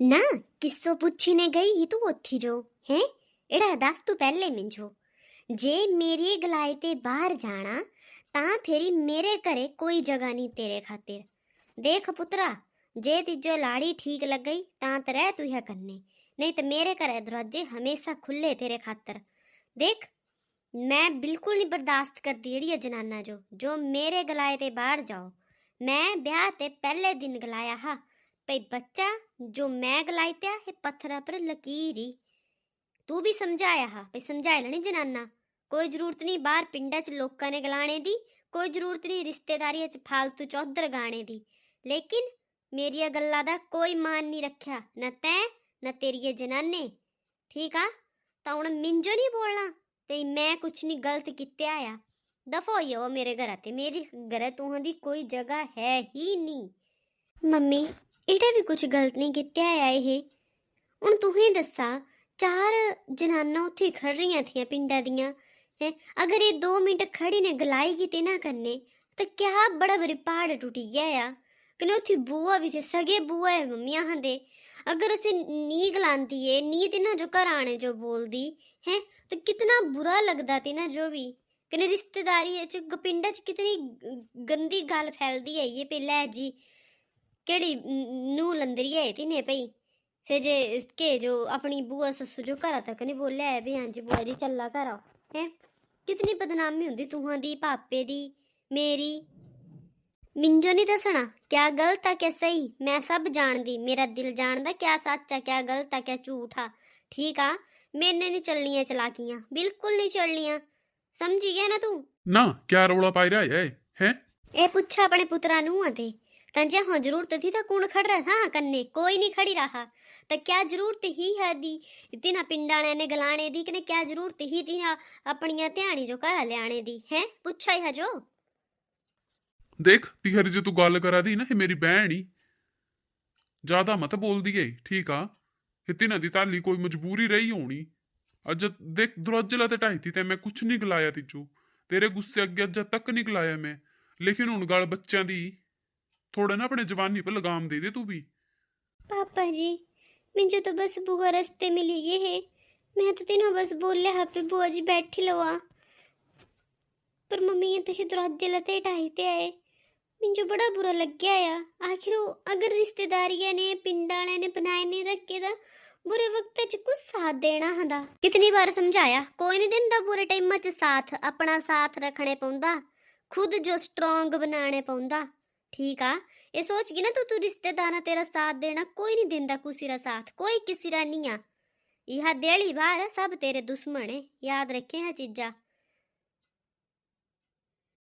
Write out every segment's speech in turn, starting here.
ना किस्सो पुछने गई ही तू ओथी जो हैं एड़ा दस तू पहले मिंजो जे मेरी गलाए ते बाहर जाना तां फेरी मेरे घरे कोई जगह नहीं तेरे खातिर। देख पुत्रा, जे तिजो लाड़ी ठीक लग गई तां तरह तू यह करने, नहीं तो मेरे घरे दरवाजे हमेशा खुले तेरे खातर। देख, मैं बिल्कुल नहीं बर्दाश्त करती एड़ी जनाना जो मेरे गलाए ते बाहर जाओ। मैं ब्याह ते पहले दिन गलाया हा भई बच्चा जो मैं गलाइत्या है पत्थरा पर लकीर ही। तू भी समझाया हा भई समझाए लनी जनाना, कोई जरूरत नहीं बाहर पिंडा च लोकां ने गलाने दी, कोई जरूरत नहीं रिश्तेदारी च फालतू चौधर गाने दी। लेकिन मेरिया गल्ला दा कोई मान नहीं रखा, न तैं न तेरिये जनाने। ठीक आ, तां हुण मिंजो नहीं बोलना भई मैं कुछ नहीं गलत कित्या आ। दफा होई आओ मेरे घर ते, मेरी घर तुहां दी कोई जगह है ही नहीं। मम्मी एड़ा भी कुछ गलत नहीं कित्या है ये। हूँ तुहें दसा, चार जनाना उत्थे खड़ रही थियां पिंडा दियां है, अगर ये 2 मिनट खड़ी ने गलाई कीते ना करने तो क्या बड़ा बड़ी पहाड़ टूटी गया। कने उत्थे बुआ भी थे, सगे बुआ है मम्मिया हंदे। अगर उसे नी गलांदी है नी ते ना जो घर आने जो बोलदी है तो कितना बुरा लगता थे ना जो भी। कने रिश्तेदारी च पिंडा च कितनी गंदी गल फैलदी है ये पे लै जी केड़ी नू लंदरी है तिन्हें पई से जे के जो अपनी बुआ ससु जो घरा तक नहीं बोले है भी हाँ जी बुआ जी चला घर आओ है। कितनी बदनामी होंदी तुहां दी पापे दी मेरी। मिंजो नहीं दसना क्या गलत आ क्या सही, मैं सब जानदी, मेरा दिल जानदा क्या सच आ क्या गलत आ क्या झूठ आ। ठीक आ, मेरे नहीं चलनियां चलाकियां, बिल्कुल नहीं चलनियां, समझी गया ना तू। ना क्या रौला पाई रहा है हैं? ए पुछा अपने पुत्रा नू थे तंजे हाँ जरूरत थी तो कौन खड़ रहा था कन्ने, कोई नहीं खड़ी रहा। तो क्या जरूरत ही है दी तिना पिंडाले ने गलाने दी, कने क्या जरूरत ही थी अपनिया ध्यानी जो घर ले आने दी है, पुछा है जो। देख तिहरी जो तू गल करा दी ना ये मेरी भैन ही, ज्यादा मत बोल दी है ठीक आ। तिन्हां दी ताली कोई मजबूरी रही होनी। अज देख दरवाजे ला ते ढाई थी ते मैं कुछ नहीं गलाया तिजो, तेरे गुस्से अगे अज तक नहीं गलाया मैं। लेकिन हुण गल बच्चों दी, थोड़ा ना अपने जवानी पर लगाम दे दे तू भी। पापा जी मुझे तो बस बुआ रास्ते मिली गई है, मैं तो तीनों बस बोले हाँ पे बुआ जी बैठी लो आ, पर मम्मी ये तो दरवाजे लते ढाई ते आए। मुझे बड़ा बुरा लग गया यार, आखिर अगर रिश्तेदारियां ने पिंडा वाले ने बनाए नहीं रखे दा बुरे वक्त च कुछ साथ देना हंदा। कितनी बार समझाया कोई नहीं दिंदा बुरे टाइम च साथ, अपना साथ रखने पौंदा, खुद जो स्ट्रॉन्ग बनाने पौंदा। ठीक आ, ये सोचगी ना तू रिश्तेदार तेरा साथ देना, कोई नहीं दिंदा किसी रा साथ, कोई किसी रा नहीं आ। यह देली बार सब तेरे दुश्मन है, याद रखे हैं चीजा।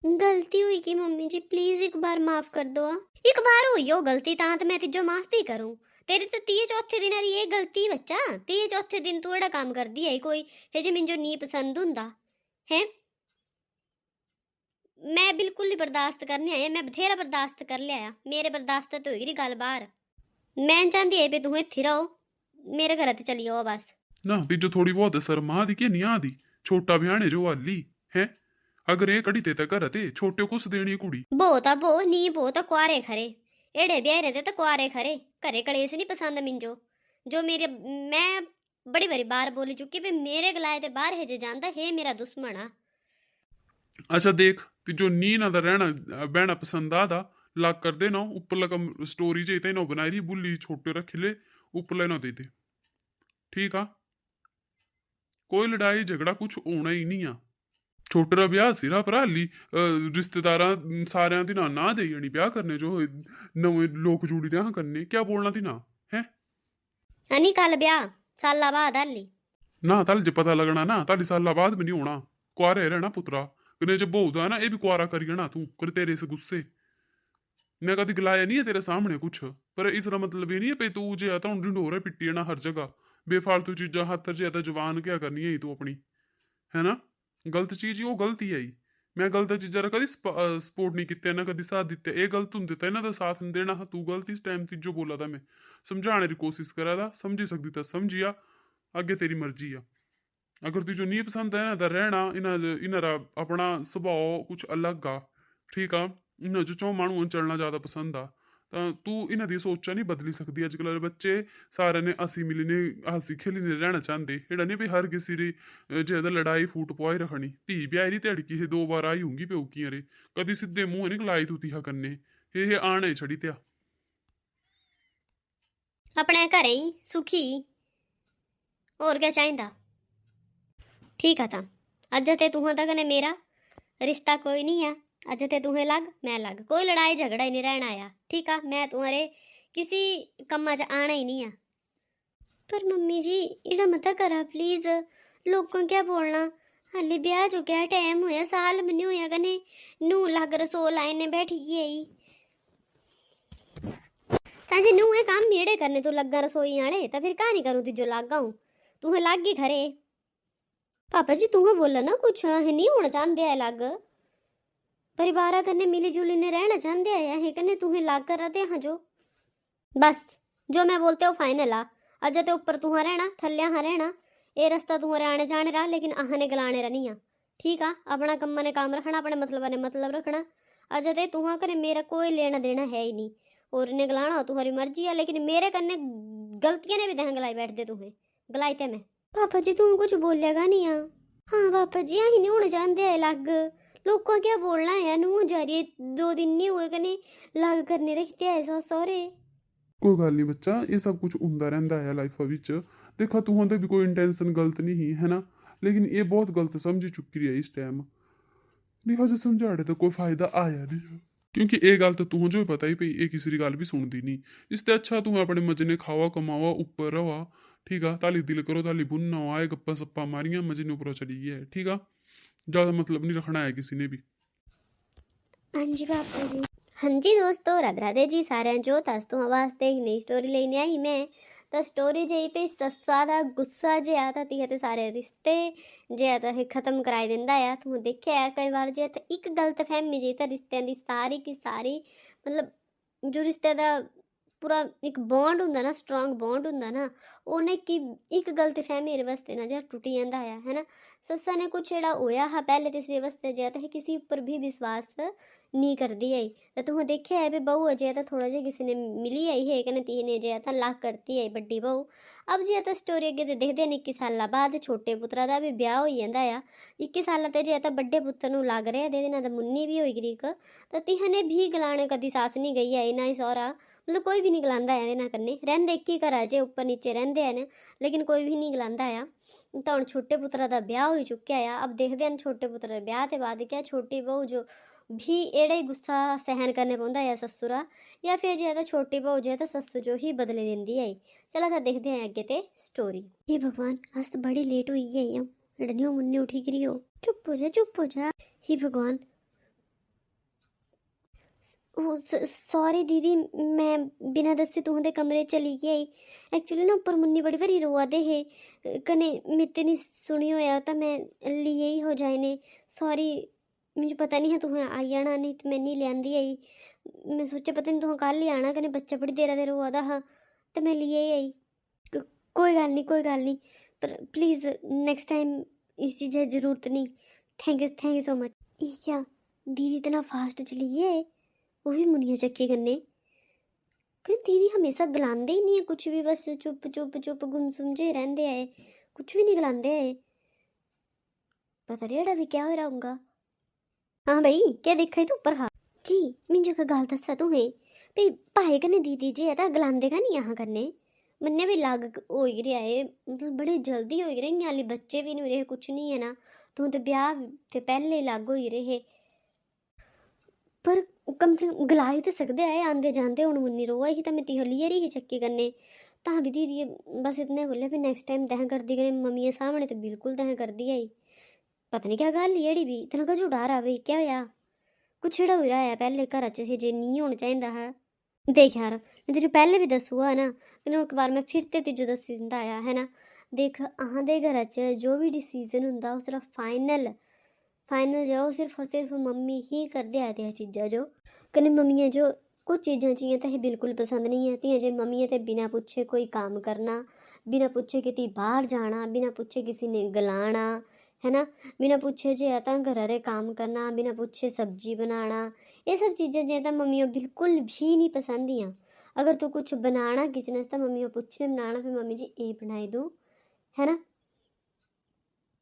गलती हुई कि मम्मी जी प्लीज एक बार माफ कर दो। एक बार हुई हो गलती ता तो मैं तिजो माफ भी करूं, तेरे तो 30 चौथे दिन ये गलती बच्चा, 30 चौथे दिन तू एड़ा काम कर दी है कोई है जे मिंजो नी पसंद हुंदा है। मैं बिल्कुल नहीं बर्दाश्त करने आया, मैं बथेरा बर्दाश्त कर लिया, मेरे बर्दाश्त तो होगी गल बाहर। मैं चाहती है भी तू इत्थे रहो, मेरे घर ते चली आओ बस। ना तिजो थोड़ी बहुत शर्म आ दी कि नहीं आ दी? छोटा भ्याणे जो हाली है, अगर ये कड़ी ते घर ते छोटे कुछ देनी कुड़ी। बहुत आ बो नी बहुत कुआरे खरे, एड़े ब्याहरे ते कुआरे खरे, घरे कलेस नहीं पसंद मिंजो। जो मेरे मैं बड़ी बड़ी बार बोली चुकी भी मेरे गलाए ते बाहर है जे जांदा है मेरा दुश्मन आ। अच्छा देख तिजो नी ना दा रहना बहना पसंद आदा, लाग कर देना ऊपर लगा स्टोरी जे इतना बनाई रही बुल्ली छोटे रखे ले ऊपर लेना दे दे। ठीक आ, कोई लड़ाई झगड़ा कुछ होना ही नहीं आ। छोटे रा ब्याह सिरा पर हाली रिश्तेदार सारे दी ना दे जानी ब्याह करने जो नवे लोग जुड़ी दे करने, क्या बोलना थी ना है? हनी कल ब्याह साला बाद हाली। ना ताल जे पता लगना ना ताली साल बाद भी नहीं होना, कुआरे रहना पुत्रा। कने जब बहु है ना ये भी कुआरा करिए ना तू कर तेरे इस गुस्से। मैं कभी गलाया नहीं है तेरे सामने कुछ, पर इसका मतलब ये नहीं है पे तू जे आता हूँ ढिंडोरे पिट्टी ना हर जगह बेफालतू चीजा हाथ जे आता जवान क्या करनी है तू अपनी, है ना? गलत चीज ही वो गलती है ही। मैं गलत चीजा रा कदी सपोर्ट नहीं किया ना कदी साथ दिता, ये गलत होंगे तो इन्हों का साथ नहीं देना। तू गलत इस टाइम जो बोला था मैं समझाने की कोशिश करा था, समझी सकती था समझिया, अगे तेरी मर्जी आ। अगर तुझो नहीं पसंद है ना रहना इन्हरा अपना स्वभाव कुछ अलग आ। ठीक आ, इन्हें जो चौ मानू चलना ज़्यादा पसंद आ, ਤਾਂ ਤੂੰ ਇਹਨਾਂ ਦੀ ਸੋਚਾਂ ਨਹੀਂ ਬਦਲੀ ਸਕਦੀ। ਅੱਜ ਕੱਲ੍ਹ ਦੇ ਬੱਚੇ ਸਾਰਿਆਂ ਨੇ ਅਸੀਂ ਮਿਲੀ ਨੇ ਹੱਸੀ ਖੇਲੀ ਨੇ ਰਹਿਣਾ ਚਾਹੁੰਦੇ। ਇਹੜਾ ਨਹੀਂ ਵੀ ਹਰ ਕਿਸੇ ਦੀ ਜਿਹਦਾ ਲੜਾਈ ਫੂਟ ਪਵਾਈ ਰੱਖਣੀ। ਧੀ ਵਿਆਹੀ ਦੀ ਧੜਕੀ ਇਹ 2 ਵਾਰ ਆਈ ਹੋਊਗੀ ਪਿਓਕੀਆਂ ਰੇ, ਕਦੀ ਸਿੱਧੇ ਮੂੰਹ ਨਹੀਂ ਗਲਾਈ ਤੂੰ ਤੀਹਾ ਕੰਨੇ। ਇਹ ਆਣੇ ਛੜੀ ਤਿਆ ਆਪਣੇ ਘਰੇ ਹੀ ਸੁਖੀ, ਹੋਰ ਕਿਆ ਚਾਹੀਦਾ। ਠੀਕ ਆ ਤਾਂ ਅੱਜ ਤੇ ਤੂੰ ਤਾਂ ਕਨੇ ਮੇਰਾ ਰਿਸ਼ਤਾ ਕੋਈ ਨਹੀਂ ਆ। ਅੱਜ ਤੇ ਤੂੰ ਲੱਗ ਮੈਂ ਲੱਗ, ਕੋਈ ਲੜਾਈ झगड़ा ही नहीं रहना आ। ठीक आ, मैं तुम्हारे किसी कम्मा च आना ही नहीं आ। पर मम्मी जी इड़ा मत करा प्लीज, लोगों क्या बोलना। हाले ब्याह चुक्या टाइम होया, साल भी नहीं होया कने नू लग रसो लाइने बैठी गई। ताजे नू ये काम मेरे करने तो लगा रसोई आने, तो फिर कहानी करूँ तुझो लागा हूँ। तू लग गई खरे पापा जी, तू बोला ना कुछ नहीं होना चाहते है लग। परिवार कन्ने मिली जुली ने रहना चाहते हैं कन्ने तुम्हें लाग कर रहते हाँ जो। बस जो मैं बोलते हो फाइनल आ। अज ते ऊपर तुहा रहना, थल्ले हाँ रहना। ये रास्ता तुम्हारे आने जाने रहा, लेकिन आह ने गलाने रहा नहीं आ। ठीक आ, अपना कम्मा ने काम रखना, अपने मतलब ने मतलब रखना। अज ते तुहा कने मेरा कोई लेना देना है ही नहीं। और ने गलाना तुम्हारी मर्जी है, लेकिन मेरे कन्ने गलतियां ने भी दह गलाई बैठ दे तुम्हें गलाई ते मैं। पापा जी तू कुछ बोलेगा नहीं आ। हाँ पापा जी अही नहीं होने चाहते है लग, लोग क्या बोलना है। नू जा रही 2 दिन नहीं हुए कने लग करने रखते है ऐसा सौरे। कोई गल नहीं बच्चा, ये सब कुछ होंदा रहिंदा है लाइफ विच। देखा तू होंदा भी कोई इंटेंशन गलत नहीं है ना, लेकिन ये बहुत गलत समझी चुकी है इस टाइम। लिहाजा समझाड़े तो कोई फायदा आया नहीं, क्योंकि ये गल तो तू जो पता ही पई ये किसी की गल भी सुनती नहीं। इससे अच्छा तू अपने मजे ने खावा कमावा ऊपर रवा। ठीक आ, ताली दिल करो ताली बुनना आए, गप्पा सप्पा मारिया मजे ने ऊपर चली गया। ठीक आ, ज़्यादा मतलब नहीं रखना है किसी ने भी। हाँ जी पापा जी। हाँ जी दोस्तों, राधे राधे जी सारे जो दोस्तों वास्ते एक नई स्टोरी लेने आई मैं। तो स्टोरी जे पे सस्सा दा गुस्सा जे आता ती है ते सारे रिश्ते जे आता है खत्म कराई दिंदा है। तुम देखिया है कई बार जे ते एक गलत फहमी जे ते रिश्तियां दी सारी की सारी मतलब जो रिश्ते दा पूरा एक बॉन्ड हुंदा ना, स्ट्रॉन्ग बॉन्ड हुंदा ना, उन्हें की एक गलत फहमी वास्ते ना जे टुटी जांदा है ना। सस्सा ने कुछ जेड़ा होया हा पहले तीसरे वास्ते जे ते किसी ऊपर भी विश्वास नहीं करती आई। तो तुम देखिया है भी बहू अजय तो थोड़ा जिहा किसी ने मिली आई है कने तीन ने जे लाख करती है बड्डी बहू। अब जे तो स्टोरी अगे देखते हैं 21 साल बाद छोटे पुत्रा का भी ब्याह हो जाता है। 21 साल ते जे बड्डे पुत्र नूं लग रहा है ना, तो मुन्नी भी होई गरीक। तो तिहने भी गलाने कदी सास नहीं गई है ना ही सौरा, मतलब कोई भी नहीं गलांदा है ना कन्ने रहिंदे एक ही घर जे उपर नीचे रहिंदे हैं, लेकिन कोई भी नहीं गलांदा है। तो हुण छोटे पुत्रा का ब्याह हो चुक्या है। अब देखते हैं छोटे पुत्र के ब्याह के बाद क्या छोटी बहू जो भी एड़ा ही गुस्सा सहन करने पौंदा है ससुरा, या फिर जे तो छोटी बहू जे तो ससु जो ही बदले देंदी है। चलो तो देखते हैं अगे ते स्टोरी। हे भगवान आज तो बड़ी लेट हुई है रड़नियो मुन्नी उठी गिरी हो। चुप हो जा चुप हो जा। हे भगवान सॉरी दीदी, मैं बिना दस्से तुहां कमरे चली गई। एक्चुअली ना उपर मुन्नी बड़ी बारी रोआ दे हे कने मित्ते नहीं सुनी होया तो मैं लिए ही हो जाए ने। सॉरी मुझे पता नहीं है तुहें आई जाना, नहीं तो मैं नहीं लियांदी आई। मैं सोचा पता नहीं तुहें कल ही आना कने बच्चा बड़ी देर दे रोआ दा हा तो मैं लिए ही आई। कोई गल नहीं पर प्लीज़ नेक्स्ट टाइम इस चीज़ की ज़रूरत नहीं। Thank you so much. ये क्या दीदी इतना फास्ट चली है, वो भी मुनिया चक्की करने। कहीं दीदी हमेशा गलांदे ही नहीं है कुछ भी, बस चुप चुप चुप गुमसुम जे रहंदे है, कुछ भी नहीं गलांदे है। पता नहीं एड़ा भी क्या हो रहा होगा। हाँ भाई क्या देखा तू ऊपर हा जी। मिंजो का गल दसा तुम्हें भाई भाई कने दीदी जी है तो गलांदे का नहीं यहाँ करने। मन्ने भी लग हो ही रहा है, मतलब बड़ी जल्दी हो ही रही हाली बच्चे भी नहीं रहे कुछ नहीं है ना। तू तो ब्याह से पहले ही लग हो ही रहे, पर कम से कम गला ही तो सकते है आंदे जाते। हूँ मुन्नी रोआ ही तो मैं तिहलियर ही चक्की करने तां भी दीदी बस इतने बोले भी नेक्स्ट टाइम दह कर दी करें मम्मी सामने तो बिल्कुल दह कर दी आई। पता नहीं क्या गल ही भी इतना का झूठा रहा भाई क्या होया, कुछ हो रहा है पहले घर च जे नहीं होना चाहिए है। देख यार मैं तुझे पहले भी दसूआ है ना, मैंने एक बार मैं फिर ते तुझे दस दिंदा आया है ना। देख अहां दे घर च जो भी डिसीजन होंदा वो सिर्फ फाइनल जो सिर्फ और सिर्फ मम्मी ही करदे आए ते चीज़ां जो कने मम्मियां जो कुछ चीज़ां जियां ते बिल्कुल पसंद नहीं है तियां जे मम्मियां ते बिना पूछे कोई काम करना, बिना पूछे किते बाहर जाना, बिना पूछे किसी ने गलाना, है ना। बिना पुछे जे तां घरै दे काम करना, बिना पुछे सब्जी बनाना, ये सब चीज़ां जे तां मम्मियों बिल्कुल भी नहीं पसंद हियां। अगर तू कुछ बनाना किचन च तां मम्मियों पुच्छने बनाना, फिर मम्मी जी ये बनाई दूँ, है ना।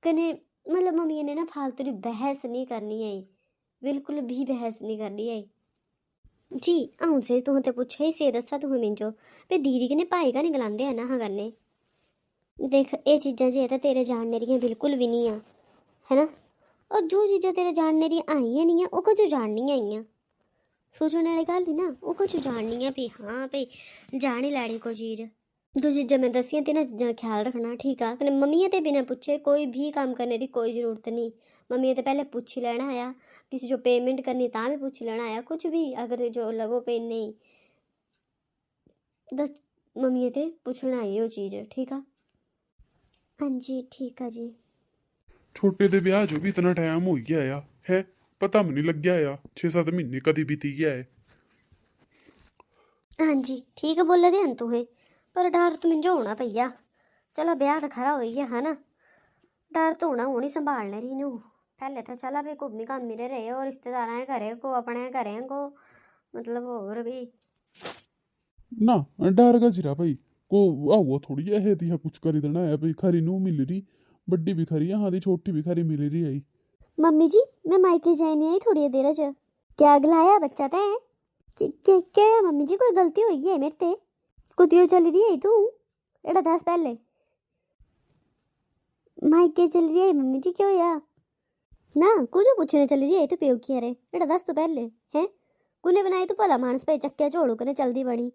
कने मतलब मम्मी ने ना फालतू दी बहस नहीं करनी है, बिल्कुल भी बहस नहीं करनी है जी। अ'ऊं से तुहें ते पुच्छे ही से दस्सा तुहें मिंजो भाई दीदी कन्नै भाई का नहीं गलांदे है ना हा करने। देख ये चीज़ां जे तां तेरे जानने दियां बिल्कुल भी नहीं है ना। और जो चीज़ां तेरे जानने दियां आइयां नहीं ओह् कुछ जाननियां आइयां, सोचने वाली गल्ल ही ना, ओह् कुछ जाननी है भी हाँ भाई जानी लैनी कोई चीज़। जो चीज़ां मैं दस्सियां तिन्हां चीज़ां दा ख्याल रखना, ठीक आ। कन्नै मम्मिया ते बिना पुच्छे कोई भी काम करने की कोई जरूरत नहीं। मम्मिया ते पहले पुच्छी लैना आया, किसी जो पेमेंट करनी तां भी पुच्छी लैना आया, कुछ भी अगर जो लगो पे नहीं दस मम्मिया ते पुच्छना आई ओह् चीज़, ठीक आ। हाँ जी ठीक आ जी। छोटे दे ब्याह जो भी इतना टाइम हो गया है पता भी नहीं लग गया 6-7 महीने कदी बीती गया है। हाँ जी ठीक बोले दे हन तुहें, पर डर तो मिंजो होना भैया। चलो ब्याह तो खरा हो गया है ना, डर तो होना हूँ ही संभालने रही नू। पहले तो चला भी घूमी घामी रहे हो रिश्तेदार घरे को अपने घरे को, मतलब होर भी ना डर का जिरा भाई को आओ थोड़ी है दिया कुछ कर देना है भाई। खरी नू मिल रही, बड्डी भी खरी है हाँ दी, छोटी भी खरी मिल रही आई। मम्मी जी मैं मायके जाने आई थोड़ी देर च, क्या गलाया बच्चा तै क्या है मम्मी जी, कोई गलती हुई है मेरे ते, कुतियो चली रही है तू, एड़ा दस पहले मायके चली रही है मम्मी जी, क्या होया ना कुछ पूछने चली रही है तू प्यो की अरे एड़ा दस तो पहले हैं कुने बनाई तू भला मानस पे चक्के झोड़ू कने चलदी बनी,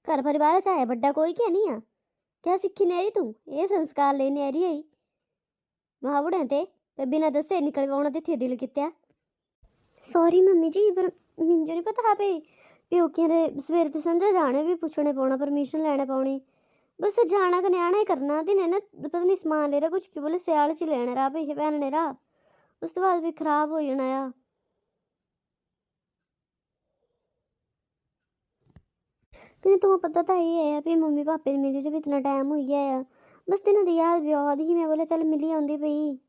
घर परिवार चाहे बड्डा कोई क्या नहीं आ, क्या सीखी ने तू ये संस्कार लेने आ रही है मां बुढ़े ते बिना दस्से निकल पाना ते दिल कित्या। सॉरी मम्मी जी पर मिंजो नहीं पता हा भाई प्योकियां दे सवेरे ते संझा जाने भी पुच्छने पौना, परमिशन लैने पौनी, बस जाना कने आना ही करना। दिन ना पता नहीं समान ले रहा कुछ की बोले स्याल च लेने रहा भाई पहनने रहा, उस तो बाद भी खराब हो जाना आ। कने तुम्हें पता तो ही है भी मम्मी पापे ने मिली जो भी इतना टाइम हो गया है, बस तिन्हां दी याद भी आवा दी ही, मैं बोला चल मिली आंदी पई।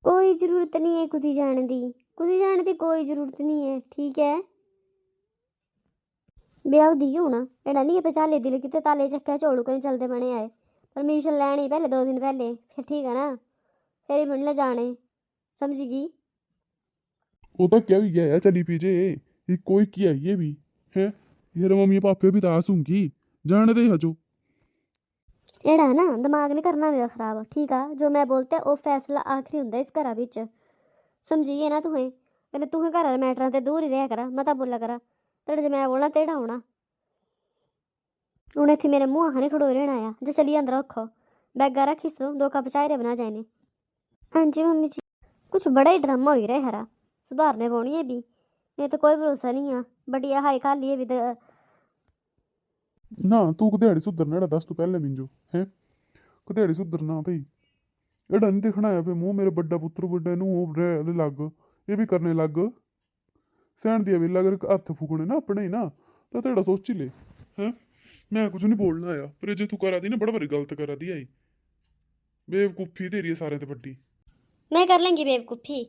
कोई जरूरत नहीं है कुदी जाने दी कोई जरूरत नहीं है, ठीक है। ब्याह दी होना एड़ा नहीं है चाले दिल किते ताले चक्के झोड़ू कने चलते बने आए, परमिशन लैनी पहले 2 दिन पहले, फिर ठीक है ना, फिर ही मिलने जाने, समझगी। वो तो क्या भी गया है चली पीजे ये कोई किया ये भी है, ये मम्मी पापे भी दास होंगी जाने दे हजो। एड़ा ना दिमाग नहीं करना मेरा खराब, ठीक है। जो मैं बोलता है वो फैसला आखिरी होंदा इस घरा बिच, समझिए ना तुहें। कन्नै तुहें घर दे मैटरां ते दूर ही रहा करा, मता बोला करा, तेरे जे मैं बोलना तेड़ा होना। हूँ इत्थे मेरे मुँह नहीं खड़ोए रहना आया, जे चली अंदर रखो बैगा रखी दो 2 कप चाय रे बना जाने। हाँ जी मम्मी जी कुछ बड़ा ही ड्रामा हो रहा है हरा, सुधारने पौनी है भी, नहीं तो कोई भरोसा नहीं है, बढ़िया हाई खाली है भी ना तू कदेड़ी सुधरना एड़ा दस तू पहले मिंजो है, कदेड़ी सुधरना भाई। एड़ा नहीं दिखना है भाई मुँह मेरे बड्डा पुत्र बड्डे नू रह लग, ये भी करने लग सैन दिया वेला अगर हत्थ फूकने ना अपने ही ना तो तेरा सोची ले हैं। मैं कुछ नहीं बोलना आया पर जे तू करा दी ना बड़ा बड़ी गलत करा दी आई, बेवकूफ़ी तेरी है सारे ते बड्डी। मैं कर लेंगी बेवकूफ़ी,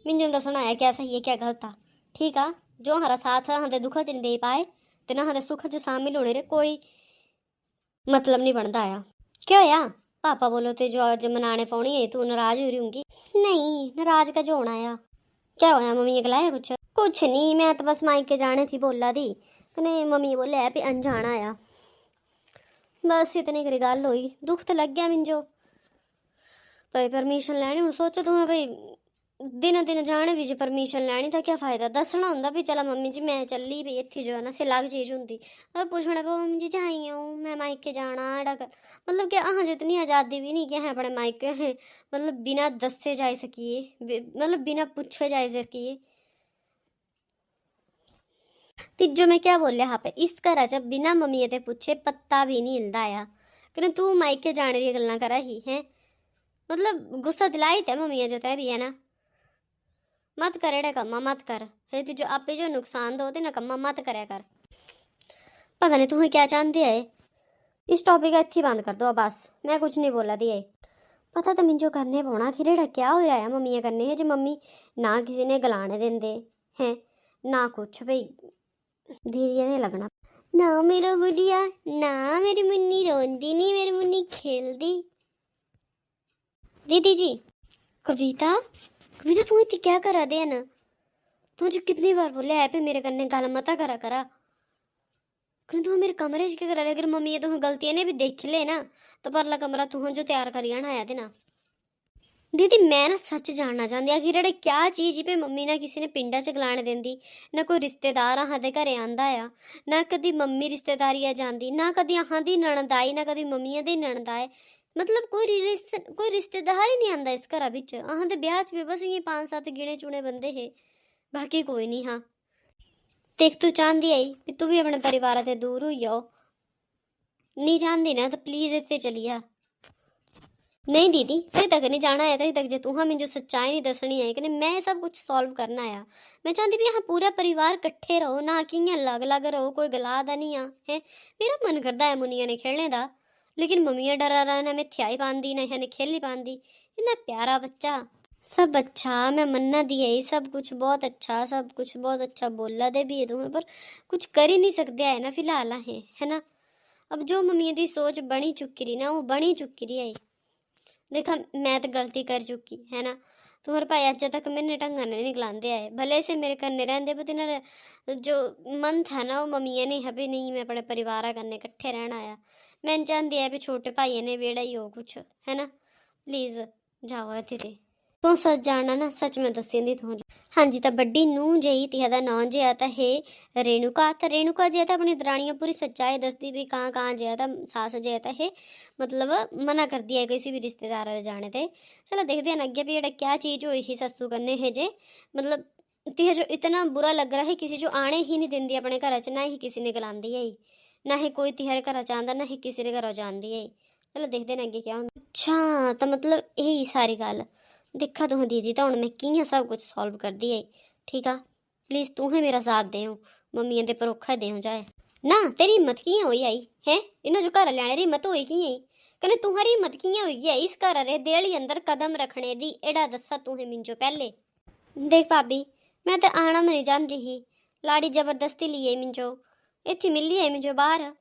मिंजन दसना है क्या सही है क्या गलत आ, ठीक आ। जो हरा साथ हंदे दुख च नहीं दे पाए ते ना हंदे सुख च शामिल होने रे कोई मतलब नहीं बनता आया। क्या होया पापा बोलो ते जो अज मनाने पौनी है तू नाराज हो रही होंगी। नहीं नाराज का जो होना आया, क्या होया मम्मी गलाया कुछ नहीं, मैं तो बस मायके जाने थी बोला दी, कने मम्मी बोले है भी अनजान आया, बस इतनी करी गल हुई। दुख तो लग गया मिंजो भाई परमिशन लैनी, हूँ सोचो तुम्हें भाई दिन दिन जाने भी जो परमिशन लैनी था क्या फ़ायदा, दसना होंदा भी चला मम्मी जी मैं चली भी इत्थी जो है ना से अलग चीज़ होंदी, और पूछने पर मम्मी जी जाई हूँ मैं मायके जाना एड़ा कर, मतलब कि अहाँ जो इतनी आज़ादी भी नहीं कि अं अपने मायके हैं मतलब बिना दसे जाए सकिए, मतलब बिना पूछे जाए सकिए। तिजो मैं क्या बोलिया हाँ पे इस घर च बिना मम्मी ते पूछे पत्ता भी नहीं हिलदा आया, कने तू मायके जाने दी गल्लां करा ही है, मतलब गुस्सा दिलाई ते मम्मी जो तय भी है ना, मत कर एड़े कम्मा मत कर, फिर तुझे आपे जो नुकसान दो ते ना कम्मा मत करया कर। पता नहीं तुम्हें क्या चाहते है, इस टॉपिक का इत्थे बंद कर दो बस, मैं कुछ नहीं बोला दी है। पता तो मिंजो करने पौना आखिर एड़ा क्या हो रहा है मम्मिया करने है जो मम्मी ना किसी ने गलाने देंदे हैं ना कुछ भाई धीरे ने लगना ना मेरा बुढ़िया ना मेरी मुन्नी रोंदी नहीं मेरी मुन्नी खेलदी। दीदी जी कविता कविता तू इतनी क्या करा दे ना तुझे कितनी बार बोले है पे मेरे कन्ने गल मता करा करा क्यों तू मेरे कमरे च क्या करा दे अगर मम्मी ये तुह गलतियां ने भी देख ले ना तो परला कमरा तू जो तैयार करी आना आया देना। दीदी मैं ना सच जानना चाहती आखिर जेह्ड़े क्या चीज़ पे मम्मी ना किसी ने पिंडा च गलाने दिंदी ना कोई रिश्तेदार अहां दे घरे आंदा आ ना कदी मम्मी रिश्तेदारी जांदी ना कदी अहां दी नणद आई ना कदी मम्मिया दी नणद आए मतलब कोई रिश्तेदार ही नहीं आंदा इस घरा बिच अहां दे ब्याह च भी बस इ'यां 5-7 गिने चुने बंदे हे बाकी कोई नहीं। हाँ देख तू चाहती आई कि तू भी अपने परिवार से दूर होई जाओ नहीं चाहती ना तो प्लीज़ इत्थे चली आ। नहीं दीदी तक तक नहीं जाना है तक जे तू हाँ मुझे सच्चाई नहीं दसनी है कि मैं सब कुछ सॉल्व करना है। मैं चाहती भी हाँ पूरा परिवार कट्ठे रहो ना कि इयां अलग अलग रहो कोई गला दा नहीं है मेरा मन करता है मुनिया ने खेलने का लेकिन मम्मिया डरा रहा ना मैं थ्याई पाँदी ना इन्हें खेली पाँदी इतना प्यारा बच्चा सब अच्छा मैं मन्ना दी है सब कुछ बहुत अच्छा सब कुछ बहुत अच्छा बोला दे भी है तुम्हें पर कुछ कर ही नहीं सकते है ना फिलहाल है ना। अब जो मम्मिया की सोच बनी चुकी रही ना वो बनी चुकी रही है देखा मैं तो गलती कर चुकी है ना तुम्हारे भाई अज तक मैंने ढंगा ने नहीं गलाते आए भले से मेरे करने रहते पर तिन्हारा जो मन था ना वो मम्मिया ने है भी नहीं मैं अपने परिवार कन्ने कट्ठे रहना आया मैं चाहती है भी छोटे भाई ने बेड़ा ही हो कुछ है ना प्लीज़ जाओ इत्थे तू सच जानना ना सच में दसी दी तू। हाँ जी तो बड्डी नूह जई तिहदा नाम जया था है रेणुका जया था अपनी दरानियां पूरी सच्चाई दसदी भी कहाँ जया था सास जया था है मतलब मना कर दिया है किसी भी रिश्तेदार जाने थे। चलो देखते हैं अगे भी जेड़ा क्या चीज़ हुई ही सस्सू कन्ने है जे मतलब तिह जो इतना बुरा लग रहा है किसी जो आने ही नहीं देंदी अपने घर च ना ही किसी ने गलांदी है ना ही कोई तिहारे घर च आंदा ना ही किसी के घर जाती है। चलो देखते हैं अगे क्या होंदा। अच्छा तो मतलब यही सारी गल देखा तुह दीदी तो हूँ मैं कियां सब कुछ सॉल्व कर दी है ठीक है प्लीज़ तू ही मेरा साथ देओ मम्मिया दे भरोखा देओ जाए ना तेरी हिम्मत कियां होई आई है इन्हों जो घर लियाने री हिम्मत होई कियां कने तुम्हारी हिम्मत कियां होई है इस घर रे देली अंदर कदम रखने दी एड़ा दसा तू मिंजो पहले। देख भाभी मैं तो आना नहीं चाहती ही लाड़ी जबरदस्ती लिए मिंजो इत्थे मिली है मिंजो बाहर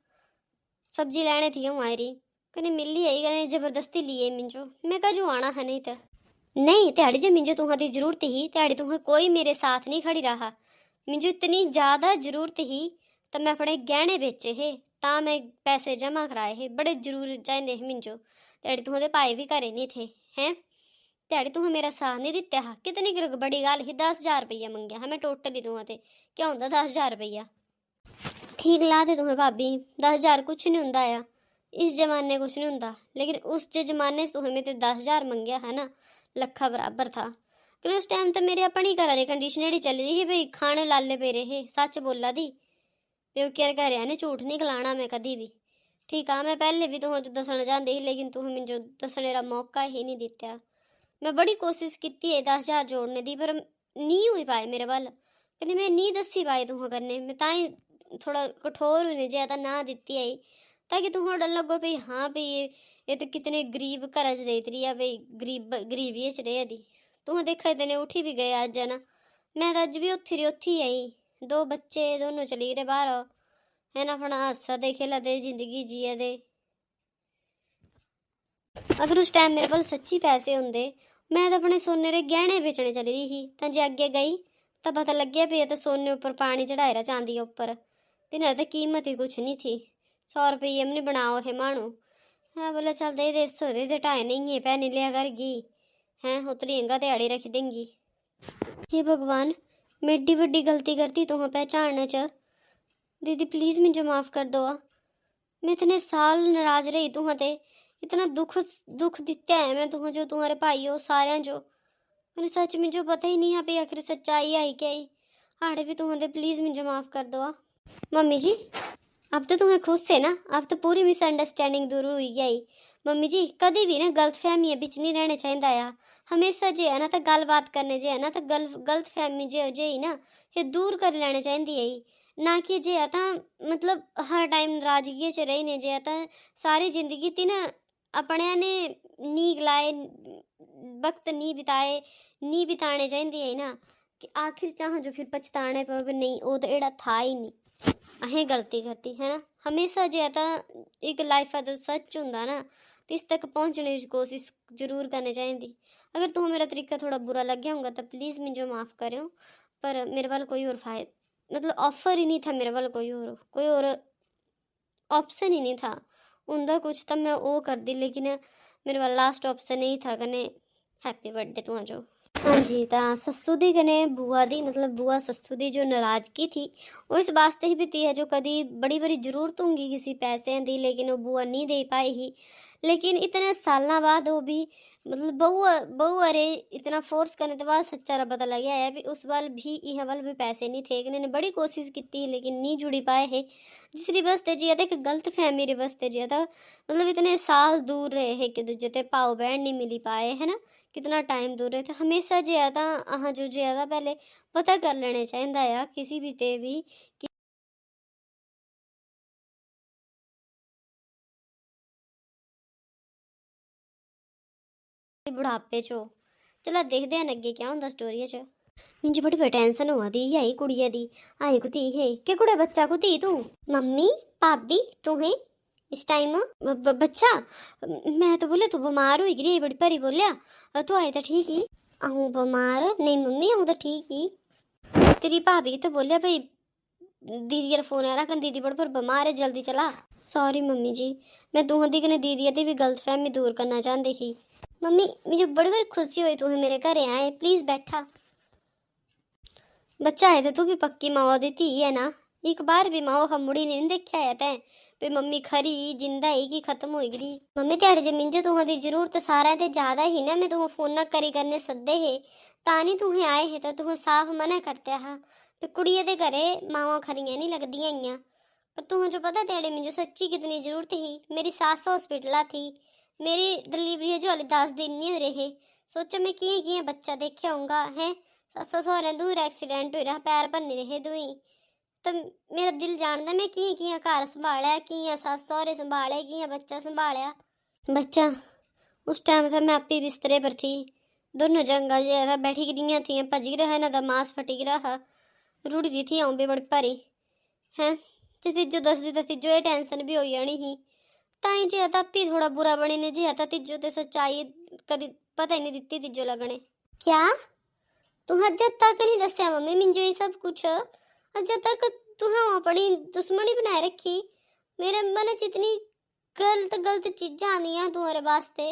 सब्जी लैने थी हूँ आई रही कने मिली आई कने जबरदस्ती लिए मिंजो मैं कजू आना है नहीं तो नहीं त्याड़ी जे मिंजो तुहां दी जरूरत ही त्याड़ी तुहें कोई मेरे साथ नहीं खड़ी रहा मिंजो इतनी ज़्यादा जरूरत ही तो मैं अपने गहने बेचे हे ता मैं पैसे जमा कराए हे बड़े जरूर चाहिए हे मिंजो त्याड़ी तुहां दे भाई भी घरे नहीं थे हैं त्याड़ी तुहें मेरा साथ नहीं दिता हा कितनी बड़ी गल ही 10,000 रुपया मंगया हा मैं टोटली तुहां ते क्या होंदा 10,000 रुपया ठीक ला दे तुम्हें भाभी 10,000 कुछ नहीं होंदा आ इस जमाने कुछ नहीं होंदा लेकिन उस जमाने तुहें मेरे 10,000 मंगया है ना लखा बराबर था क्योंकि उस टाइम तो मेरे अपनी घर वाली कंडीशन एड़ी चल रही है भाई खाने लाले पे रहे सच बोला दी प्योकिया घर ने झूठ नहीं खिलाना मैं कभी भी ठीक है मैं पहले भी तुम दसना चाहती ही लेकिन तुम मुझे दसने का मौका ही नहीं दिता मैं बड़ी कोशिश की है 10,000 जोड़ने की पर नहीं हुई पाए मेरे वाल कहीं मैं नहीं दसी पाई तुह करने मैं ताई थोड़ा कठोर होने ज्यादा ना दिती आई ताकि तुम डर लगो भाई हाँ भाई ये तो कितने गरीब घर च देती रही है भाई गरीबी च रहे दी तुम देखा इतने उठी भी गए अज है ना मैं तो अज भी उत्थी ही आई 2 बच्चे दोनों चली गए बाहर है ना अपना हसा दे खेला दे जिंदगी जिया दे अगर उस टाइम मेरे को सच्ची पैसे होंगे मैं तो अपने सोने रे गहने बेचने चली रही ही तो जे अगे गई तो पता लगे भी तो सोने उपर पानी चढ़ाए रहा चांदी उपर इन्हें तो कीमत ही कुछ नहीं थी 100 रुपये में नहीं बनाओ है मानू हाँ बोला चल दे 100 दे 2.5 नहीं है पैनी लिया करगी हैं उतरी इंगा दिहाड़ी रख देंगी। हे भगवान मैं एड्डी वड्डी गलती करती तुह पहचानने च दीदी प्लीज़ मुझे माफ़ कर दो मैं इतने साल नाराज रही तुह ते इतना दुख दिता है मैं तुह जो तुम्हारे भाई हो सारे जो मैंने सच मुझे पता ही नहीं है भाई आखिर सच्चाई आई क्या आई आड़े भी तुह ते प्लीज़ मुझे माफ़ कर दो। मम्मी जी अब तो तुम्हें खुश से ना अब तो पूरी मिसअंडरस्टैंडिंग दूर हुई गई मम्मी जी कभी भी ना गलत फहमियां बिच नहीं रहने चाहिए आ हमेशा जे है ना तो गल बात करने जे है ना तो गलत फहमी जे ही ना ये दूर कर लेने चाहिए है ना कि जे है तो मतलब हर टाइम नाराजगी च रही ने जे है तो सारी जिंदगी ती ना अपने ने नी गलाए वक्त नी बिताए नी बिताने चाहिए है ना कि आखिर चाहो जो फिर पछताने पे नहीं वो तो एड़ा था ही नहीं अहें गलती करती है ना हमेशा जे आता एक लाइफ का सच हुंदा ना तो इस तक पहुंचने की कोशिश जरूर करनी चाहिए। अगर तुम्हें मेरा तरीका थोड़ा बुरा लग गया होगा तो प्लीज़ मुझे माफ़ करो पर मेरे वाल कोई और फायदा मतलब ऑफर ही नहीं था मेरे वाल कोई और ऑप्शन ही नहीं था उनका कुछ तब मैं वो कर दी लेकिन मेरे वाल लास्ट ऑप्शन नहीं था कने हैप्पी बर्थडे तुम जो हाँ जी तो सस्सू दी कने बुआ दी मतलब बुआ सस्सू दी जो नाराज़गी थी वो इस वास्ते ही भी थी है जो कभी बड़ी बड़ी जरूरत होंगी किसी पैसे दी लेकिन वो बुआ नहीं दे पाई ही लेकिन इतने सालों बाद वो भी मतलब बहू अरे इतना फोर्स करने के बाद सच्चा पता लग गया है भी उस वाल भी यह वाल भी पैसे नहीं थे इन्होंने बड़ी कोशिश की थी लेकिन नहीं जुड़ी पाए है जिसरी बस्ते जिया था एक गलत फहमी री बस्ते जिया था मतलब इतने साल दूर रहे है कि दूजे ते भाव बहन नहीं मिली पाए है ना कितना टाइम दूर रहे थे हमेशा जिया था अहाँ जो जिया था पहले पता कर लेने चाहिए या किसी भी ते भी कि बुढ़ापे चो चलो देखते हैं अगे क्या होंगे स्टोरी च मिंज बड़ी टेंशन हुआ दी आई कुड़िया दी आई कुती है के कुड़े बच्चा कुती तू मम्मी भाभी तू है इस टाइम बच्चा मैं तो बोले तू बीमार हो गई बड़ी भारी बोलिया तू आए तो ठीक ही आहूँ बीमार नहीं मम्मी आहूँ तो ठीक ही तेरी भाभी तो बोलिया भाई दीदी का फोन आ रहा दीदी बड़ पर बीमार है जल्दी चला सॉरी मम्मी जी मैं तुहदी कने दीदी दी भी गलतफहमी दूर करना चाहती थी मम्मी मुझे बड़ी खुशी हुई तुम्हें मेरे घर आए प्लीज़ बैठा बच्चा है तो तू भी पक्की माँ दी थी है ना एक बार भी माँ हम मुड़ी नहीं देखा है तैं पे मम्मी खरी जिंदा है कि खत्म हो गई मम्मी त्याड़े जे मिंजे तुम्हारी जरूरत सारा ते ज्यादा ही ना मैं तुम्हें फोन ना करी करने सदे है तानी तुम्हें आए है तो तुम्हें साफ मना करते हा पे कुड़िया दे घरे मावा खरियां नहीं लगदियां इयां पर तुम्हें जो पता तेरे मुझे सच्ची कितनी जरूरत ही मेरी सास हॉस्पिटल थी मेरी डिलीवरी जो हाले 10 दिन नहीं हो रहे सोचो मैं किए बच्चा देखा होगा है सस्सो सहुरे दूर एक्सीडेंट हो रहा पैर भन्ने रहे दुई तो मेरा दिल जानता मैं किए घर संभालिया किए सस सहुरे संभाले किए बच्चा संभालिया बच्चा उस टाइम था मैं आपी बिस्तरे पर थी दोनों जंगा जो बैठी गिरियाँ थी भज रहा ना मांस फटी रहा रुड़ी रही थी आऊँ भी बड़ी भारी हैं ते तिजो दसदी तो तिजो ये टेंशन भी हो जानी ही ताई जे तापी थोड़ा बुरा बने ने जे तिजो ते सच्चाई कभी पता ही नहीं दिती तिजो लगने क्या तू अजे तक नहीं दसिया मम्मी मिंजो ये सब कुछ अजे तक तुहें अपनी दुश्मनी बनाए रखी मेरे मन च इतनी गलत गलत चीज़ां आंदियां तुम्हारे वास्ते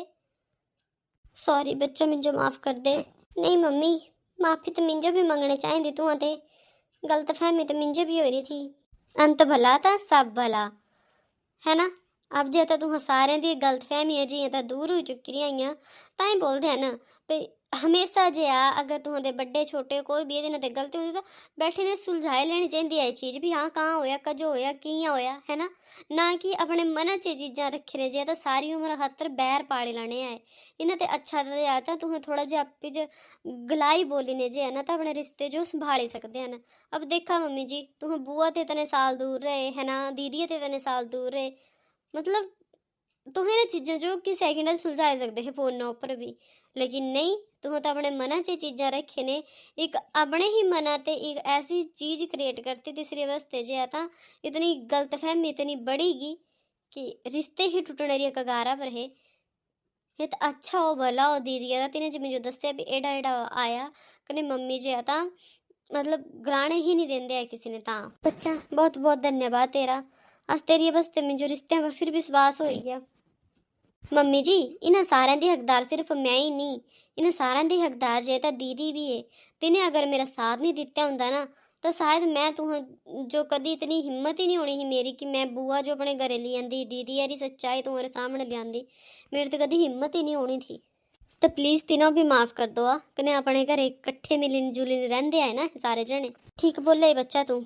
सॉरी बच्चा मिंजो माफ़ कर दे नहीं मम्मी माफ़ी तो मिंजो भी मंगने चाहिए तू ते गलत फहमी तो मिंजो भी हो रही थी अंत भला था सब भला है ना अब जे तो तुम सारे दी गलत फहमियां जी तो दूर हो चुकी रही ताई बोलते हैं ना भी हमेशा जे अगर तुहां बड़े छोटे कोई भी ये गलती होती तो बैठे ने सुलझाए लेनी चाहिए है चीज़ भी हाँ कहाँ होया कजो होया कियां होया है ना कि अपने मन च चीज़ां रखी रहे जे तो सारी उम्र खातर बैर पाड़े लाने आए इन्हें ते अच्छा तो आता तुम्हें थोड़ा जिहा आपी जो गलाई बोली ने जे है ना तो अपने रिश्ते जो संभाली सकते हैं अब देखा मम्मी जी तुम्हें बुआ ते इतने साल दूर रहे है ना दीदी ते इतने साल दूर रहे मतलब तुहें ना चीज़ां जो कि सैकेंड सुलझाई सकते हैं फोन उपर भी लेकिन नहीं तुहें तो अपने मना च चीज़ां रखे ने एक अपने ही मना ते एक ऐसी चीज़ क्रिएट करती तीसरे वास्ते जे था इतनी गलत फहमी इतनी बढ़ेगी कि रिश्ते ही टुटने री कगारा पर है ये तो अच्छा हो भला हो दीदी था तिने जो मुझे दसिया भी एडा एडा आया कने मम्मी जे था मतलब ग्राणे ही नहीं देंदे है किसी ने ता बच्चा बहुत बहुत धन्यवाद तेरा अस तेरी बस्ते मुझे रिश्ते पर फिर विश्वास हो गया मम्मी जी इन्हें सारे दी हकदार सिर्फ मैं ही नहीं इन्हें सारे दी हकदार जे तो दीदी भी है तिने अगर मेरा साथ नहीं दिता होंदा ना तो शायद मैं जो कदी इतनी हिम्मत ही नहीं होनी ही मेरी कि मैं बुआ जो अपने घरे ले आंदी दीदी यारी सच्चाई तुम्हारे सामने ले आंदी मेरी तो कदी हिम्मत ही नहीं होनी थी तो प्लीज़ तीनों भी माफ़ कर दो कने अपने घरे इकट्ठे मिली जुली रहंदे आए ना सारे जने ठीक बोले बच्चा तू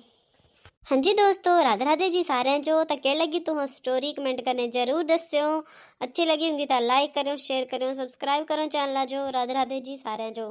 हाँ जी दोस्तों राधे राधे जी सारे जो तो केड़ लगी तुम स्टोरी कमेंट करने जरूर दस्यो अच्छी लगी होंगी तो लाइक करो शेयर करो सब्सक्राइब करो चैनल जो राधे राधे जी सारे जो।